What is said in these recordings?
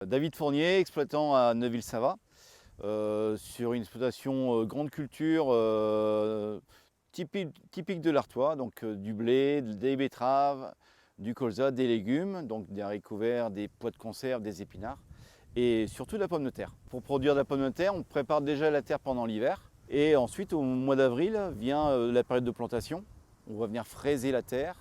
David Fournier, exploitant à Neuville-Saint-Va, sur une exploitation grande culture typique de l'Artois, donc du blé, des betteraves, du colza, des légumes, donc des haricots verts, des pois de conserve, des épinards et surtout de la pomme de terre. Pour produire de la pomme de terre, on prépare déjà la terre pendant l'hiver et ensuite au mois d'avril vient la période de plantation. On va venir fraiser la terre,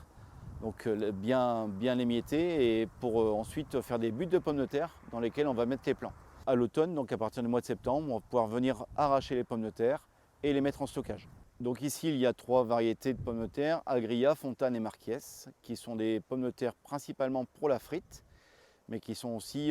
donc bien l'émietter et pour ensuite faire des buttes de pommes de terre dans lesquelles on va mettre les plants. À l'automne, donc à partir du mois de septembre, on va pouvoir venir arracher les pommes de terre et les mettre en stockage. Donc ici, il y a 3 variétés de pommes de terre, Agria, Fontane et Marquies, qui sont des pommes de terre principalement pour la frite, mais qui sont aussi,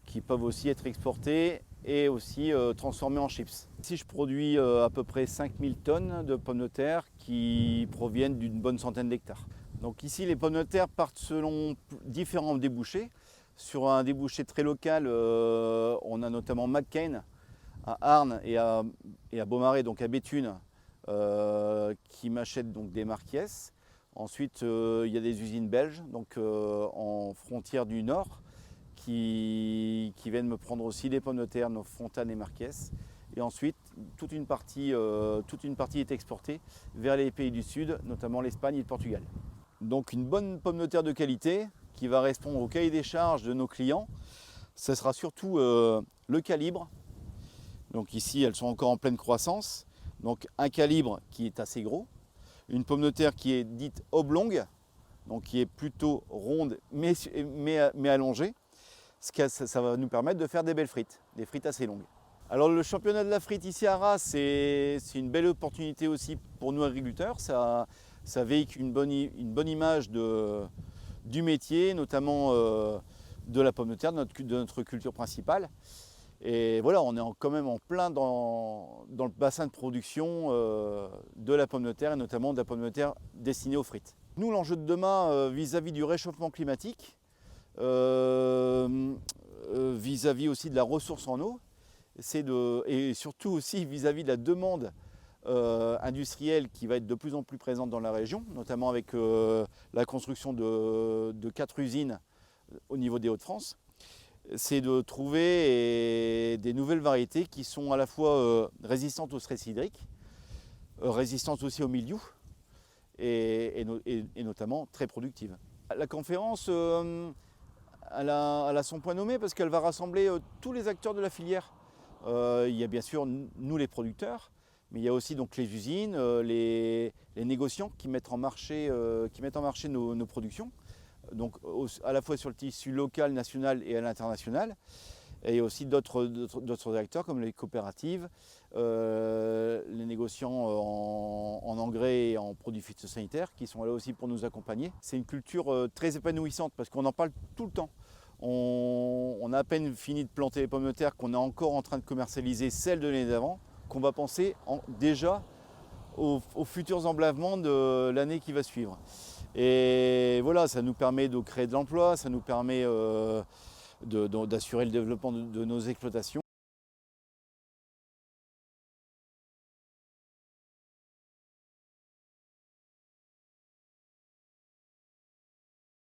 qui peuvent aussi être exportées et aussi transformées en chips. Ici, je produis à peu près 5000 tonnes de pommes de terre qui proviennent d'une bonne centaine d'hectares. Donc ici, les pommes de terre partent selon différents débouchés. Sur un débouché très local, on a notamment McCain à Arnes et à Beaumarais, donc à Béthune, qui m'achètent donc des Marquies. Ensuite, il y a des usines belges, donc en frontière du Nord, qui viennent me prendre aussi des pommes de terre, nos Fontane et Marquies. Et ensuite, toute une partie est exportée vers les pays du Sud, notamment l'Espagne et le Portugal. Donc une bonne pomme de terre de qualité qui va répondre au cahier des charges de nos clients. Ce sera surtout le calibre. Donc ici, elles sont encore en pleine croissance. Donc un calibre qui est assez gros. Une pomme de terre qui est dite oblongue, donc qui est plutôt ronde mais allongée. Ça va nous permettre de faire des belles frites, des frites assez longues. Alors le championnat de la frite ici à Arras, c'est une belle opportunité aussi pour nous agriculteurs. Ça véhicule une bonne image du métier, notamment de la pomme de terre, de notre culture principale. Et voilà, on est quand même en plein dans le bassin de production de la pomme de terre et notamment de la pomme de terre destinée aux frites. Nous, l'enjeu de demain vis-à-vis du réchauffement climatique, vis-à-vis aussi de la ressource en eau, et surtout aussi vis-à-vis de la demande industrielle qui va être de plus en plus présente dans la région, notamment avec la construction de 4 usines au niveau des Hauts-de-France, c'est de trouver des nouvelles variétés qui sont à la fois résistantes au stress hydrique, résistantes aussi au mildiou et notamment très productives. La conférence, elle a son point nommé parce qu'elle va rassembler tous les acteurs de la filière. Il y a bien sûr nous les producteurs, mais il y a aussi donc les usines, les négociants qui mettent en marché nos productions. Donc à la fois sur le tissu local, national et à l'international. Et aussi d'autres acteurs comme les coopératives, les négociants en engrais et en produits phytosanitaires qui sont là aussi pour nous accompagner. C'est une culture très épanouissante parce qu'on en parle tout le temps. On a à peine fini de planter les pommes de terre qu'on est encore en train de commercialiser celles de l'année d'avant, qu'on va penser déjà aux futurs emblavements de l'année qui va suivre. Et voilà, ça nous permet de créer de l'emploi, ça nous permet d'assurer le développement de nos exploitations.